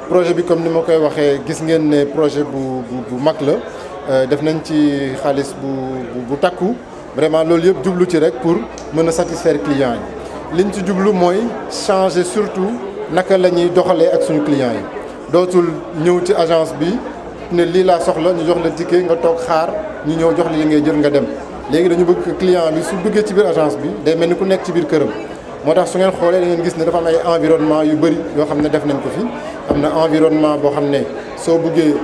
projet bi comme ni ma koy waxee gis ngeen ne projet bu mag la def nañ ci xaalis bu takku vraiment loolu yëpp jublu ci rek pour mën a satisfaire clients yi liñ ci jublu mooy changer surtout naka la ñuy doxalee ak suñu clients yi dootul ñëw ci agence bi ne lii laa soxla ñu jox la ticket nga toog xaar ñu ñëw jox li ngay jël nga dem léegi dañu bëgg client bi su duggee ci biir agence bi day mel ni ku nekk ci biir këram moo tax su ngeen xoolee da ngeen gis ne dafa am ay environnement yu bëri yoo xam ne def nañ ko fi am na environnement boo xam ne soo buggee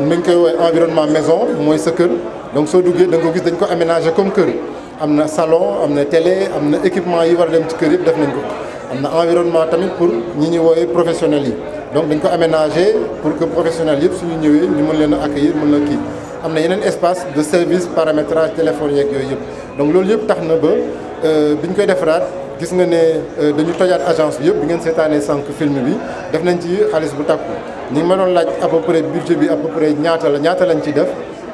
mi ngi koy woowee environnement maison mooy sa kër donc soo duggee da nga ko gis dañ ko aménager comme kër am na salon am na télé am na équipement yi war a dem ci kër yëpp def nañ ko am na environnement tamit pour ñi ñuy woowee professionnels yi donc dañ ko aménager pour que professionnels yëpp suñu ñëwee ñu mën leen a accueillir mën la kii am na yeneen espace de service paramétrage téléphone yeeg yooyu yëpp donc loolu yëpp tax na ba biñ koy defaraat gis nga ne dañu tojaat agence bi yëpp bi ngeen seetaanee sànq film bi def nañ ci xaalis bu takku ñi ma doon laaj à peu près budget bi à peu près ñaata lañ ci def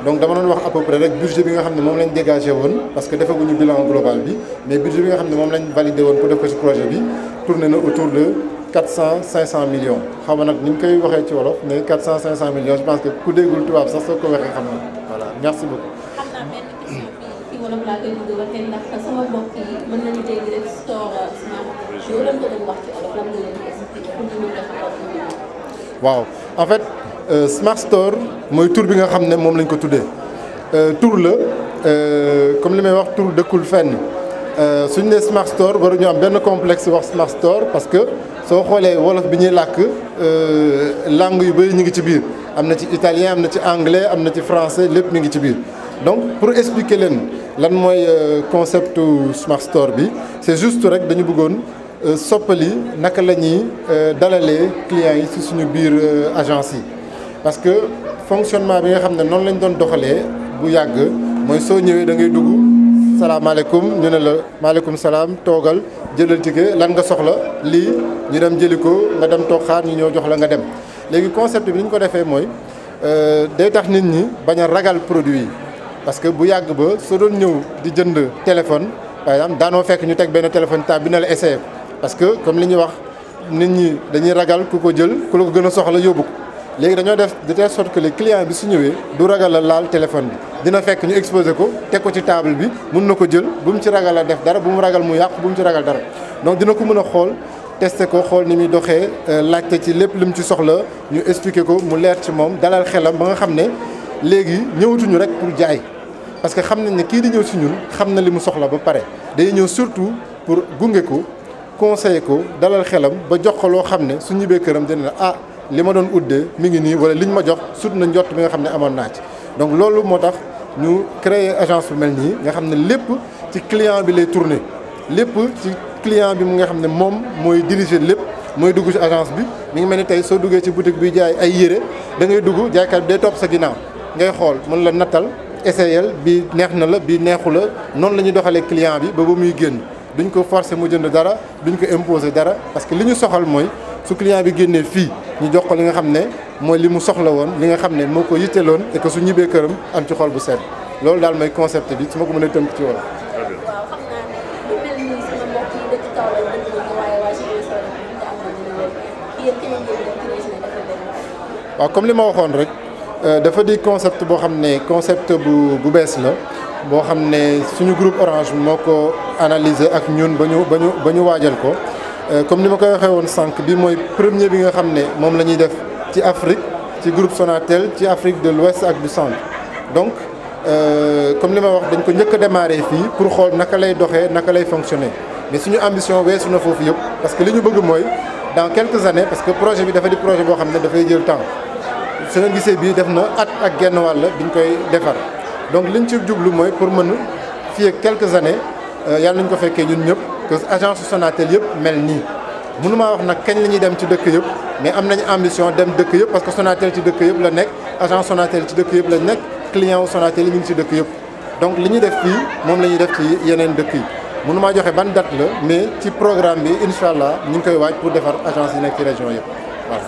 donc dama doon wax à peu près rek budget bi nga xam ne moom lañ dégagé woon parce que defaguñu bilan global bi mais budget bi nga xam ne moom lañ validé woon pour def ko ci projet bi tourné na autour de 400-500 millions xaw ma nag ni ñu koy waxee ci wolof mais 400-500 millions je pense que ku déggul tubaab sax soo ko waxee xam na voilà merci beaucoup. xam naa benn question bi wolof laa koy bëgg a waxee ndax sama mbokk yi mën nañu dégg rek store Smart yow lan nga doon wax ci wolof lan nga leen di expliqué pour ñu mën a xam. waaw en fait Smart Store mooy tur bi nga xam ne moom lañ ko tuddee tur la comme li may wax tur dëkkul fenn suñu nee Smart Store waruñu am benn complexe wax Smart Store parce que soo xoolee wolof bi ñuy làkk langue yu bëri ñu ngi ci biir am na ci italien am na ci anglais am na ci français lépp mi ngi ci biir donc pour expliquer leen lan mooy concept Smart Store bi c'est juste rek dañu bëggoon soppali naka la ñuy dalalee clients yi ci suñu biir agence yi parce que fonctionnement bi nga xam ne noonu lañ doon doxalee bu yàgg mooy soo ñëwee da ngay dugg salaamaaleykum ñu ne la maaleykum salaam toogal jëlal ticket lan nga soxla lii ñu dem jëli ko nga dem toog xaar ñu ñëw jox la nga dem léegi concept bi ni ñu ko defee mooy day tax nit ñi bañ a ragal produit yi parce que bu yàgg ba soo doon ñëw di jënd téléphone par exemple daanoo fekk ñu teg benn téléphone tab bi ne la essayé parce que comme li ñuy wax nit ñi dañuy ragal ku ko jël ku la ko gën a soxla yóbbu ko léegi dañoo def de telle sorte que les clients bi su ñëwee du ragal la laal téléphone bi dina fekk ñu exposé ko teg ko ci table bi mun na ko jël bu mu ci ragal a def dara bu mu ragal mu yàqu bu mu ci ragal dara donc dina ko mën a xool testé ko xool ni muy doxee laajte ci lépp lu mu ci soxla ñu expliqué ko mu leer ci moom dalal xelam ba nga xam ne léegi ñëwatuñu rek pour jaay parce que xam nañ ne kii di ñëw si ñun xam na li mu soxla ba pare day ñëw surtout pour gunge ko conseiller ko dalal xelam ba jox ko loo xam ne su ñibbee këram dina la ah li ma doon uddee mi ngi nii wala liñ ma jox sut na njott bi nga xam ne amoon naa ci donc loolu moo tax ñu créer agence bu mel nii nga xam ne lépp ci client bi lay tourner lépp ci client bi mu nga xam ne moom mooy diriger lépp mooy dugg ci agence bi mi ngi mel ni tey soo duggee ci boutique bi jaay ay yére da ngay dugg jaaykat bi day topp sa ginnaaw ngay xool mën la nattal essayel bi neex na la bi neexu la noonu la ñuy doxalee client bi ba muy génn duñ ko forcer mu jënd dara duñ ko imposer dara parce que li ñu soxal mooy su client bi génnee fii ñu jox ko li nga xam ne mooy li mu soxla woon li nga xam ne moo ko yitteloon et que su ñibbee këram am ci xol bu sedd loolu daal mooy concept bi su ma ko mënee tënk ci wolof. waaw xam naa ne lu mel ni sama mbokk yi dëkk kaw la dëkk nañu waaye waa Ziguinchor yi nga am na dina leen yéen keneen ngeen dem ci dafa benn. waaw comme li ma waxoon rek dafa di concept boo xam ne concept bu bees la boo xam ne suñu groupe Orange moo ko analyser ak ñun ba ñu waajal ko. comme ni ma koy waxee woon sànq bi mooy premier bi nga xam ne moom la ñuy def ci Afrique ci groupe Sonatel ci Afrique de l'Ouest ak du centre donc comme li ma wax dañ ko njëkk a démarrer fii pour xool naka lay doxee naka lay fonctionner mais suñu ambition weesu na foofu yëpp parce que li ñu bëgg mooy dans quelques années parce que projet bi dafa di projet boo xam ne dafay jël temps su nga gisee bii def na at ak genn wàll biñ koy defar donc liñ ci jublu mooy pour mën fii ak quelques années yàlla nañ ko fekkee ñun ñëpp que agence Sonatel yëpp mel nii mënumaa wax nag kañ la ñuy dem ci dëkk yëpp mais am nañu ambition dem dëkk yëpp parce que Sonatel ci dëkk yëpp la nekk agence Sonatel ci dëkk yëpp la nekk client wu Sonatel yi ñu ngi ci dëkk yëpp donc li ñuy def fii moom la ñuy def ci yeneen dëkk yi mënumaa joxe ban date la mais ci programme bi incha allah ñu ngi koy waaj pour defar agence yi nekk ci région yëpp voilà.